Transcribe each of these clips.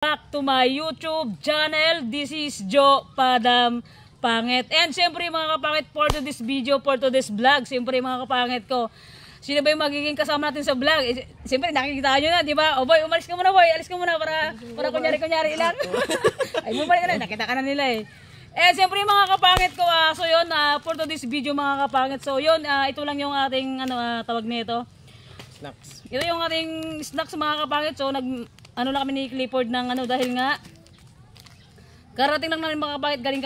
Back to my YouTube channel. This is Joe Padam Pangit. And siyempre mga kapangit, for to this video, for to this vlog, siyempre mga kapangit ko, sino ba yung magiging kasama natin sa vlog? Siyempre nakikita nyo na, di ba? O boy, umalis ka muna boy, alis ka muna para kunyari lang. Ay, bumalik ka na, nakita ka na nila eh. And siyempre mga kapangit ko, so yun, for to this video mga kapangit, so yun, ito lang yung ating, tawag nito. Snacks. Ito yung ating snacks mga kapangit, so lang kami ni Clifford ng dahil nga karating lang namin mga kapangit, galing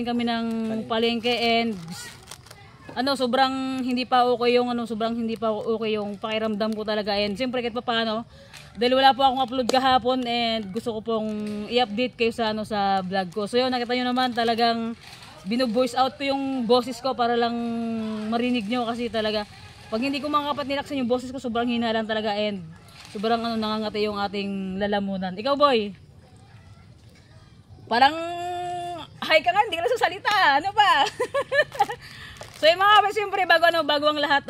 kami ng palengke and sobrang hindi pa okay yung pakiramdam ko talaga. And siyempre kahit pa paano, dahil wala po akong upload kahapon and gusto ko pong i-update kayo sa sa vlog ko. So yun, nakita nyo naman talagang binu-voice out ko yung boses ko para lang marinig nyo, kasi talaga pag hindi ko mga kapat nilaksan yung boses ko, sobrang hina lang talaga and sobrang nangangati yung ating lalamunan. Ikaw boy, parang hi ka nga, hindi ka na sasalita. Ano pa? So yun mga kapatid, siyempre bago ang lahat,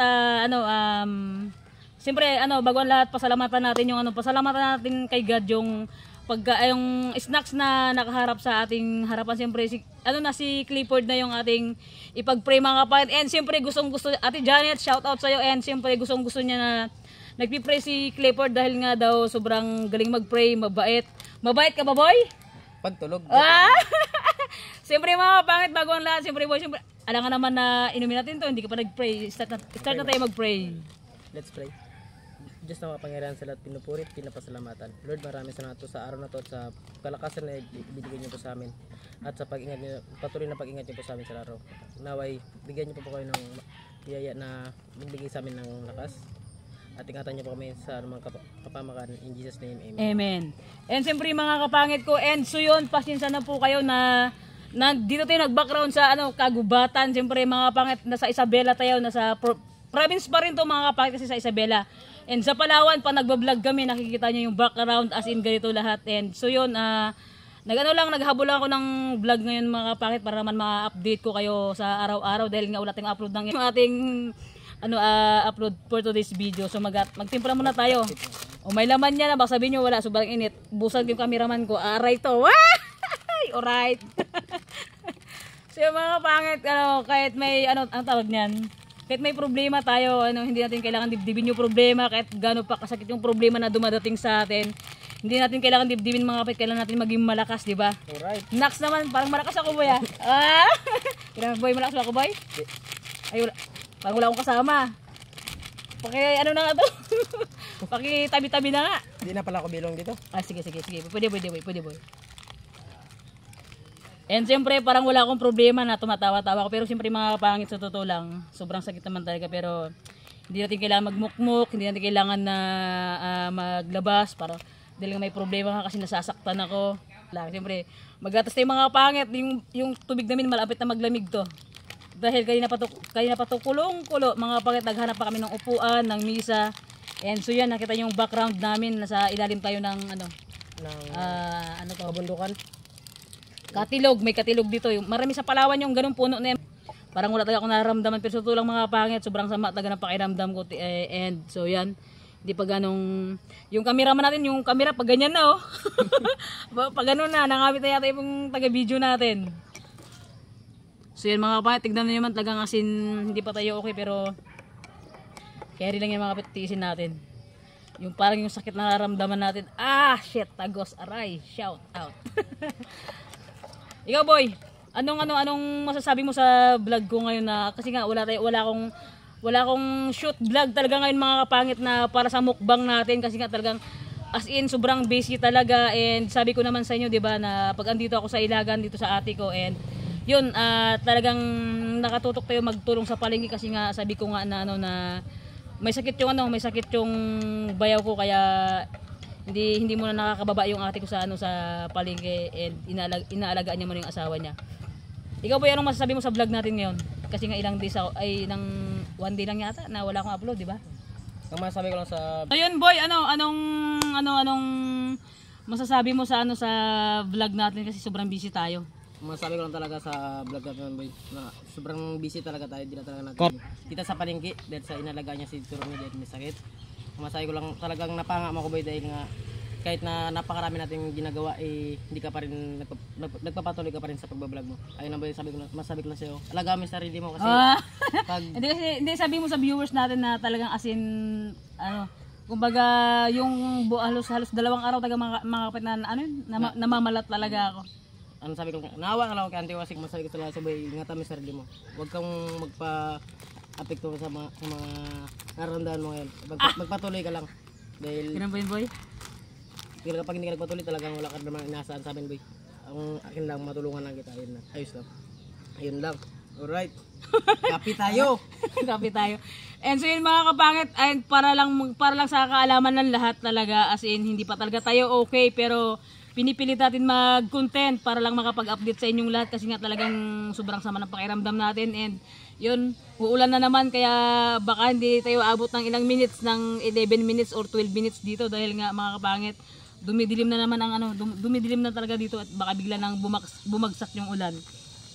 siyempre bago ang lahat, pasalamatan natin kay God yung yung snacks na nakaharap sa ating harapan. Siyempre si Clifford na yung ating ipag-pray mga kapatid. And siyempre gustong Ate Janet, shout out sa'yo. And siyempre gustong niya na nagpipray si Clifford dahil nga daw sobrang galing mag-pray, mabait. Mabait ka ba boy? Pagtulog. Siyempre mga kapangit, bago ang lahat, siyempre boy, alam nga naman na inumin natin to, hindi ka pa nag-pray. Start na tayo mag-pray. Let's pray. Diyos na mapangyarihan sa lahat, pinupurit, pinapasalamatan. Lord, maraming salamat sa araw na to at sa kalakasan na ibigay niyo po sa amin. At sa pag-ingat niyo, patuloy na pag-ingat niyo po sa amin sa araw. Naway, bigyan niyo po kayo ng biyaya na bibigay sa amin ng lakas. At ingatan niyo po kami sa mga kapamakan. In Jesus' name, amen. Amen. And siyempre mga kapangit ko, and so yun, pasensya na po kayo na dito tayo nag-background sa Kagubatan. Siyempre mga kapangit, nasa Isabela tayo, nasa province pa rin to mga kapangit kasi sa Isabela. And sa Palawan, pa nagbablog kami, nakikita niyo yung background as in ganito lahat. And so yun, naghabol lang ako ng vlog ngayon mga kapangit para naman ma-update ko kayo sa araw-araw dahil nga wala tayong upload ng yung ating upload for today's video. So magtimpla muna tayo. O may laman niya na, baka sabihin nyo wala, sobrang init. Busag yung cameraman ko. Aray to. Alright. So yung mga kapangit, kahit may ang tawag niyan, kahit may problema tayo, hindi natin kailangan dibdibin yung problema, kahit gaano pa kasakit yung problema na dumadating sa atin. Hindi natin kailangan dibdibin mga kapit, kailangan natin maging malakas, di ba? Alright. Next naman, parang malakas ako boy Kailangan boy, malakas ako boy? Ay, parang wala akong kasama. Na nga to? Tabi-tabi na nga. Hindi na pala ako bilong dito. Sige. Pwede boy. And siyempre parang wala akong problema na tumatawa-tawa ko. Pero siyempre mga kapangit, sa totoo lang, sobrang sakit naman talaga. Pero hindi natin kailangan magmukmuk, hindi natin kailangan na maglabas. Dahil may problema ka kasi nasasaktan ako. Siyempre, magatas tayo mga kapangit. Yung tubig namin malapit na maglamig to. Dahil kanina pa to kulong-kulo. Mga kapangit, naghanap pa kami ng upuan, ng misa. And so yan, nakita yung background namin. Nasa ilalim tayo ng Kabundukan. Katilog, may katilog dito. Marami sa Palawan yung ganung puno na yan. Parang wala talaga akong nararamdaman, pero sa tulang mga pangit, sobrang sama talaga ng pakiramdam ko. And so yan, hindi pa ganong, yung cameraman natin, yung camera pag ganyan na pag ganun na, nangamit na yata yung taga-video natin. So yan mga pangit, tignan nyo naman talagang asin, hindi pa tayo okay, pero carry lang yung mga kapitisin natin. Yung parang yung sakit na nararamdaman natin, shit, tagos, aray, shout out. Ikaw boy, anong masasabi mo sa vlog ko ngayon na kasi nga wala akong shoot vlog talaga ngayon mga kapangit na para sa mukbang natin, kasi nga talagang as in sobrang busy talaga. And sabi ko naman sa inyo, 'di ba, na pag andito ako sa Ilagan dito sa ate ko, and yun talagang nakatutok tayo magtulong sa palengke kasi nga sabi ko nga na may sakit yung bayaw ko, kaya hindi muna nakakababa yung ate ko sa palengke, and inaalagaan niya muna yung asawa niya. Ikaw boy, anong masasabi mo sa vlog natin ngayon? Kasi nga ilang days ng one day lang yata na wala akong upload, di ba? Ang masasabi ko lang sa Ayun boy, anong masasabi mo sa sa vlog natin kasi sobrang busy tayo. Masasabi ko lang talaga sa vlog natin boy, na sobrang busy talaga tayo, di na talaga natin kita sa palengke dahil sa inalagaan niya si Turo niya dahil may sakit. Masasabi ko lang talagang napanga mo ko boy dahil nga kahit na napakarami nating ginagawa, hindi ka pa rin nagpapatuloy ka pa rin sa pagbablog mo. Ayun ang masabi ko lang sa'yo. Alagaan mo yung sarili mo kasi pag hindi sabi mo sa viewers natin na talagang asin kumbaga yung halos 2 araw taga mga kapit na namamalat talaga ako. Ano sabi ko, naawa na lang ako kay Auntie Wasik, masabi ko talaga sabay, ingatan mo yung sarili mo. Huwag kang magpa-apekto sa mga nararamdaman mo ngayon. Magpatuloy ka lang. Dahil Ganun ba yun, boy? kapag hindi ka nagpatuloy, talagang wala ka naman inaasahan sa amin, boy. Ang akin lang, matulungan lang kita. Ayun na. Ayos lang. Ayun lang. Alright. Kapi tayo. Kapi tayo. And so yun mga kapangit, and para lang sa kaalaman ng lahat talaga, as in hindi pa talaga tayo okay, pero pinipilit natin mag-content para lang makapag-update sa inyong lahat kasi nga talagang sobrang sama ng pakiramdam natin. And yun, uulan na naman kaya baka hindi tayo abot ng ilang minutes, ng 11 minutes or 12 minutes dito dahil nga mga kapangit, dumidilim na naman ang dumidilim na talaga dito at baka bigla nang bumagsak yung ulan.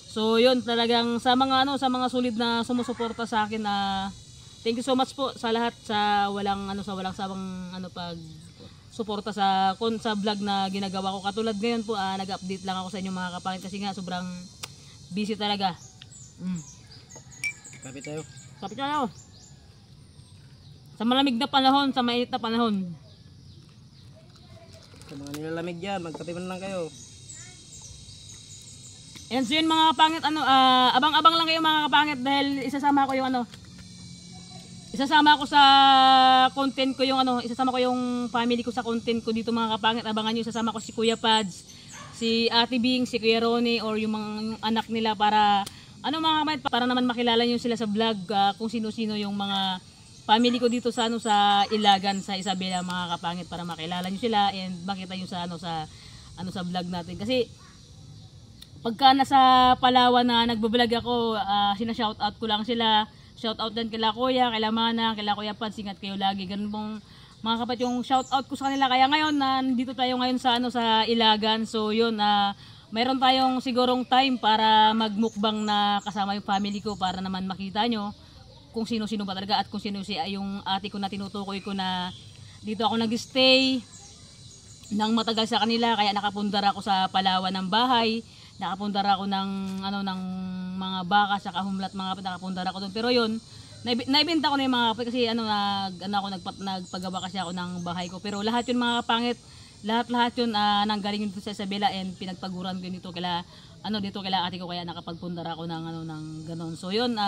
So yun, talagang sa mga sulit na sumusuporta sa akin, thank you so much po sa lahat, sa walang sawang pag suporta sa vlog na ginagawa ko. Katulad ngayon po, nag-update lang ako sa inyo mga kapangit kasi nga sobrang busy talaga. Kapi tayo. Kapit tayo. Sa malamig na panahon, sa mainit na panahon. Sa mga nilalamig dyan, magkape man lang kayo. And so yun mga kapangit, abang-abang lang kayo mga kapangit dahil isasama ko sa content ko isasama ko yung family ko sa content ko dito mga kapangit. Abangan nyo, isasama ko si Kuya Pads, si Ate Bing, si Kuya Ronnie or yung mga anak nila para mga kapangit, para naman makilala nyo sila sa vlog, kung sino-sino yung mga family ko dito sa sa Ilagan, sa Isabela mga kapangit, para makilala nyo sila and makita nyo sa vlog natin. Kasi pagka nasa Palawan na nagbo-vlog ako, sina-shoutout ko lang sila. Shoutout din kila Kuya, kila Mana, kila Kuya Pads, ingat kayo lagi. Ganun pong mga kapat yung shoutout ko sa kanila. Kaya ngayon, nandito tayo ngayon sa Ilagan. So yun, mayroon tayong sigurong time para magmukbang na kasama yung family ko para naman makita nyo kung sino-sino ba talaga at kung sino yung ate ko na tinutukoy ko na dito ako nag-stay nang matagal sa kanila. Kaya nakapundar ako sa Palawan ng bahay. Nakapundar ako ng mga baka sa kahumlat, nakapundar ako doon. Pero yun, naibenta ko na yung mga kapit kasi nagpagawa kasi ako ng bahay ko. Pero lahat yun mga kapangit, lahat yun nanggaling yun sa Isabela and pinagpaguran ko dito kila ate ko, kaya nakapagpundar ako ng ganon. So yun,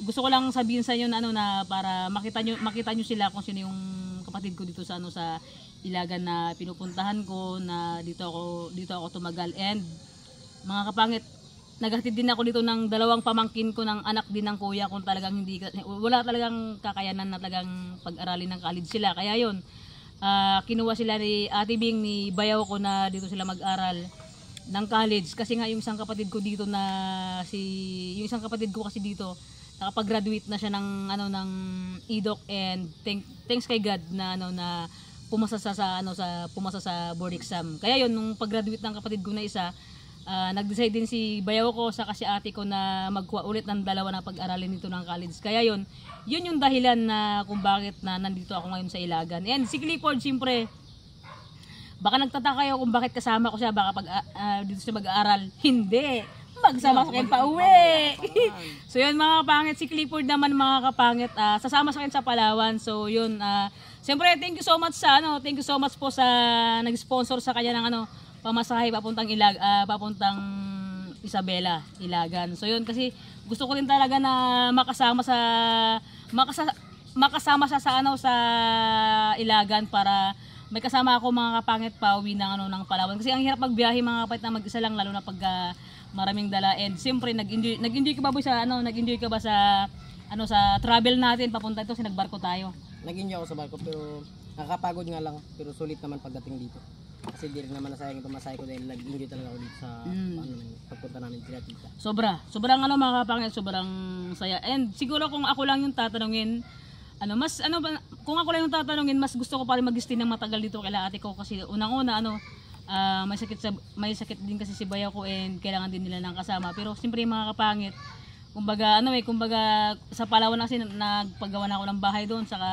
gusto ko lang sabihin sa inyo na para makita nyo sila kung sino yung kapatid ko dito sa Ilagan na pinupuntahan ko, na dito ako tumagal. And mga kapangit, naghatid din ako dito ng 2 pamangkin ko ng anak din ng kuya kung talagang wala talagang kakayanan na talagang pag-aralin ng college sila. Kaya yun, kinuha sila ni Ate Bing, ni Bayaw ko na dito sila mag-aral ng college. Kasi nga yung isang kapatid ko dito nakapag-graduate na siya ng EDOC, and thanks kay God na pumasa sa board exam. Kaya yun, nung pag-graduate ng kapatid ko na isa, nag-decide din si Bayaw ko sa kasi ate ko na magkuha ulit ng 2 na pag-aralin nito ng college. Kaya yun yung dahilan na kung bakit na nandito ako ngayon sa Ilagan. And si Clifford, siyempre, baka nagtataka kayo kung bakit kasama ko siya, baka dito siya mag-aaral. Hindi, magsama sa akin pa uwi. So yun mga kapangit, si Clifford naman mga kapangit, sasama sa akin sa Palawan. So yun, siyempre thank you so much po sa nag-sponsor sa kanya ng pamasahe papuntang Isabela, Ilagan. So yun, kasi gusto ko rin talaga na makasama siya sa Ilagan para may kasama ako mga kapangit pa uwi ng Palawan. Kasi ang hirap magbiyahe mga kapangit na mag-isa lang, lalo na pag maraming dala. And siyempre nag-enjoy ka ba sa travel natin papunta ito, nagbarko tayo. Nag-enjoy ako sa barko pero nakakapagod nga lang, pero sulit naman pagdating dito. Kasi di rin naman nasayang yung pamasahe ko dahil nag-enjoy talaga ako dito sa pagpunta namin tita. Sobrang mga kapangit, sobrang saya. And siguro kung ako lang yung tatanungin, kung ako lang yung tatanungin, mas gusto ko pa rin mag-stay ng matagal dito kay ate ko kasi unang-una may sakit din kasi si Bayaw ko and kailangan din nila ng kasama. Pero siyempre mga kapangit, kumbaga ano kumbaga sa Palawan kasi nagpagawa na ako ng bahay doon, saka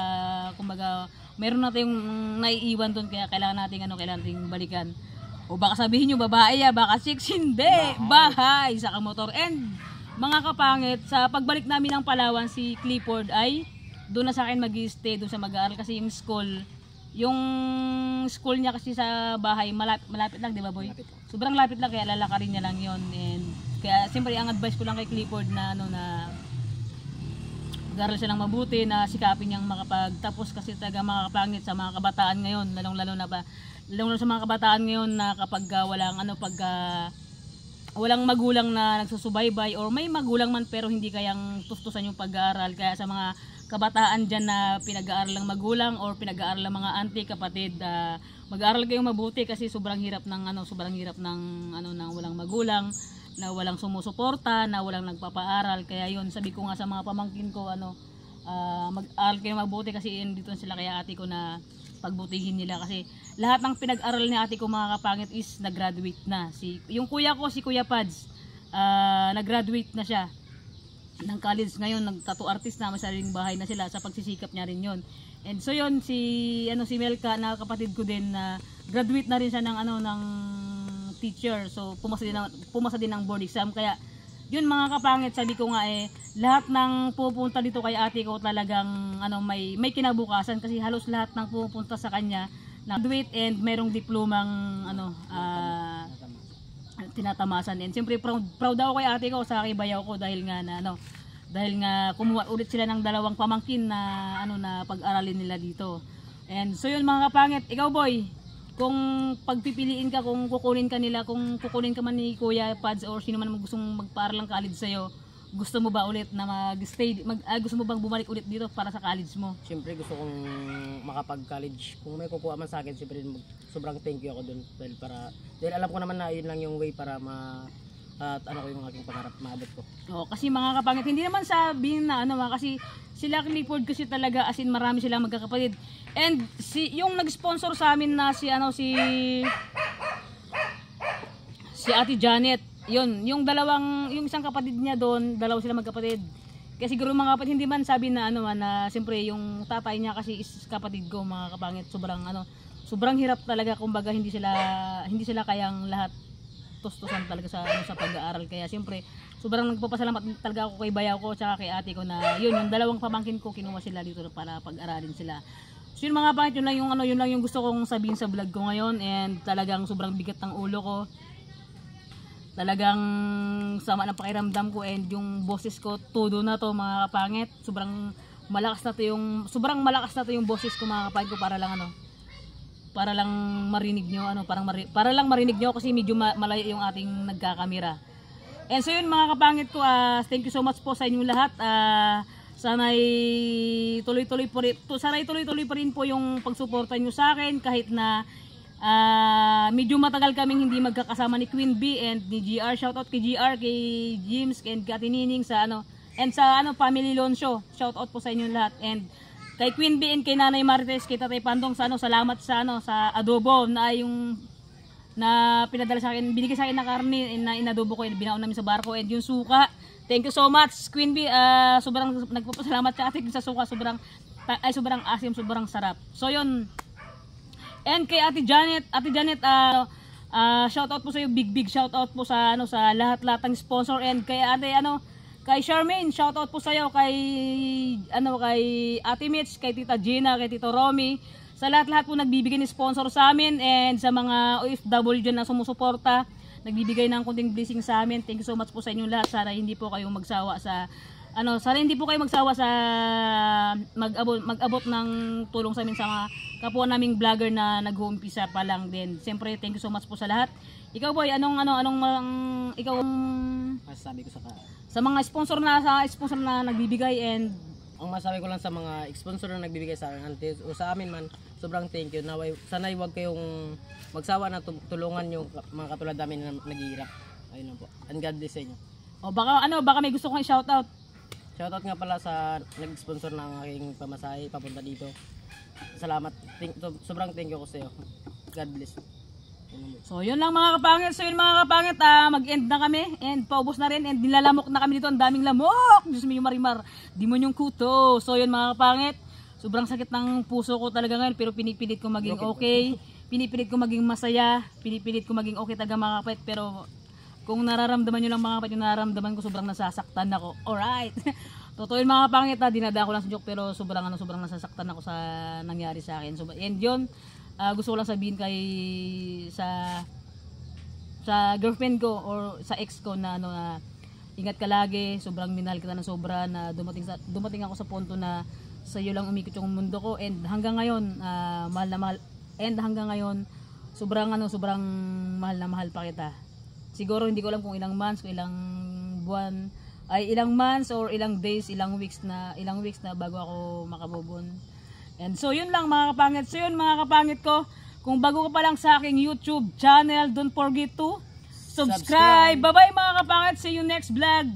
kumbaga meron na tayong naiiwan doon, kaya kailangan nating balikan. O baka sabihin nyo babae baka chicks, hindi, bahay saka motor. And mga kapangit, sa pagbalik namin ng Palawan, si Clifford ay doon na sa akin mag-stay, doon sa mag-aaral kasi yung school niya kasi sa bahay malapit lang, di ba boy? Sobrang lapit lang, kaya lalakarin niya lang yon. And kaya siyempre ang advice ko lang kay Clifford na mag-aaral siya ng mabuti, na sikapin niyang makapagtapos kasi talaga mga kapangit sa mga kabataan ngayon, lalong-lalo sa mga kabataan ngayon na kapag walang magulang na nagsusubaybay, or may magulang man pero hindi kayang tustusan yung pag-aaral. Kaya sa mga kabataan dyan na pinag-aaral ng magulang or pinag-aaral ng mga auntie, kapatid, mag-aaral kayong mabuti kasi sobrang hirap ng walang magulang, na walang sumusuporta, na walang nagpapaaral. Kaya yun, sabi ko nga sa mga pamangkin ko, mag-aaral kayo mabuti kasi dito sila, kaya ate ko na pagbutihin nila kasi lahat ng pinag-aral ni ate ko mga kapangit is nag-graduate na. Yung kuya ko, si Kuya Pads, nag-graduate na siya ng college ngayon, nag-tattoo artist na, may sariling bahay na sila, sa pagsisikap niya rin yon. And so yun, si Melka na kapatid ko din, na graduate na rin siya ng teacher. So pumasa din ng board exam. Kaya yun mga kapangit, sabi ko nga lahat ng pupunta dito kay ate ko talagang may kinabukasan, kasi halos lahat ng pupunta sa kanya na graduate and mayroong diplomang tinatamasan. And siyempre proud ako kay ate ko, sa kibayaw ko, dahil nga kumuha ulit sila ng dalawang pamangkin na pag-aralin nila dito. And so yun mga kapangit, ikaw boy, kung pagpipiliin ka, kung kukunin ka man ni Kuya Pads or sino man gustong magpaaral ng college sa'yo, gusto mo ba ulit na gusto mo bang bumalik ulit dito para sa college mo? Siyempre gusto kong makapag-college. Kung may kukuha man sa akin, siyempre sobrang thank you ako dun. Dahil alam ko naman na yun lang yung way para ko yung aking pangarap maabot ko. Kasi mga kapangit, hindi naman sabihin na kasi sila Clifford kasi talaga as in marami silang magkakapatid. And yung nag-sponsor sa amin na si Ate Janet, yung isang kapatid niya doon, dalawa sila magkapatid. Kasi siguro mga kapatid, hindi man sabi na siyempre yung tatay niya kasi is kapatid ko mga kapangit, sobrang hirap talaga, kumbaga hindi sila kayang lahat tustusan talaga sa pag-aaral. Kaya siyempre sobrang nagpapasalamat talaga ako kay bayaw ko tsaka kay ate ko na yung dalawang pamangkin ko, kinuha sila dito para pag-aralin sila. So yun mga pangit, yun lang yung gusto kong sabihin sa vlog ko ngayon. And talagang sobrang bigat ng ulo ko, talagang sama ng pakiramdam ko, and yung boses ko todo na to mga kapangit. Sobrang malakas na to yung boses ko mga kapangit ko, para lang marinig nyo, para lang marinig nyo kasi medyo malayo yung ating nagkakamera. And so yun mga kapangit ko, thank you so much po sa inyong lahat. Sana'y tuloy-tuloy pa rin po yung pagsuporta nyo sa akin, kahit na medyo matagal kaming hindi magkakasama ni Queen B and ni GR. Shoutout kay GR, kay James, and Ate Nining and sa Family Loan Show. Shoutout po sa inyong lahat. And kay Queen B and kay Nanay Marites, kay Tatay Pandong, salamat sa adobo na pinadala sa akin, binigay sa akin na karne na inadobo ko, binaon namin sa barko. And yung suka, thank you so much Queen B, sobrang nagpapasalamat sa atin sa suka, sobrang asim, sobrang sarap. So yun. And kay Ate Janet, shoutout po sa iyo, big shoutout po sa lahat ng sponsor. And kay kay Charmaine, shoutout po sa iyo, kay Ate Mitch, kay Tita Gina, kay Tito Romy, sa lahat po nagbibigay ng sponsor sa amin, and sa mga OFW dyan na sumusuporta, nagbibigay ng kunting blessing sa amin. Thank you so much po sa inyong lahat. Sana hindi po kayo magsawa sa mag-abot ng tulong sa amin, sa mga kapwa naming vlogger na nag-uumpisa pa lang din. Siyempre, thank you so much po sa lahat. Ikaw boy, ikaw masasabi ko sa mga sponsor na nagbibigay. And ang masabi ko lang sa mga sponsor na nagbibigay sa akin o sa amin man, sobrang thank you. Sana'y huwag kayong magsawa na tulungan yung mga katulad namin na naghihirap. Ayun lang po. And God bless sa inyo. Baka may gusto kong i-shoutout. Shoutout nga pala sa nag-sponsor ng aking pamasahe papunta dito. Salamat. Sobrang thank you ko sa iyo. God bless. So yun lang mga kapangit. So yun mga kapangit, mag-end na kami and paubos na rin and nilalamok na kami dito. Ang daming lamok. Diyos mo yung marimar. Dimon yung kuto. So yun mga kapangit. Sobrang sakit ng puso ko talaga ngayon pero pinipilit ko maging okay. Pinipilit ko maging masaya. Pinipilit ko maging okay talaga mga kapangit. Pero kung nararamdaman nyo lang mga kapangit yung nararamdaman ko, sobrang nasasaktan ako. Alright. Totoo yun mga kapangit, dinada ko lang sa joke pero sobrang nasasaktan ako sa nangyari sa akin. So, and yun, gusto ko lang sabihin kay sa girlfriend ko or sa ex ko na ingat ka lagi, sobrang minahal kita ng sobra na dumating ako sa punto na sa iyo lang umikot yung mundo ko and hanggang ngayon mahal na mahal and hanggang ngayon sobrang mahal na mahal pa kita. Siguro hindi ko alam kung ilang months, kung ilang buwan, ay ilang months or ilang days, ilang weeks na bago ako makabubon. And so yun lang mga kapangit. So yun mga kapangit ko, kung bago ka pa lang sa aking YouTube channel, don't forget to subscribe. Bye bye mga kapangit. See you next vlog.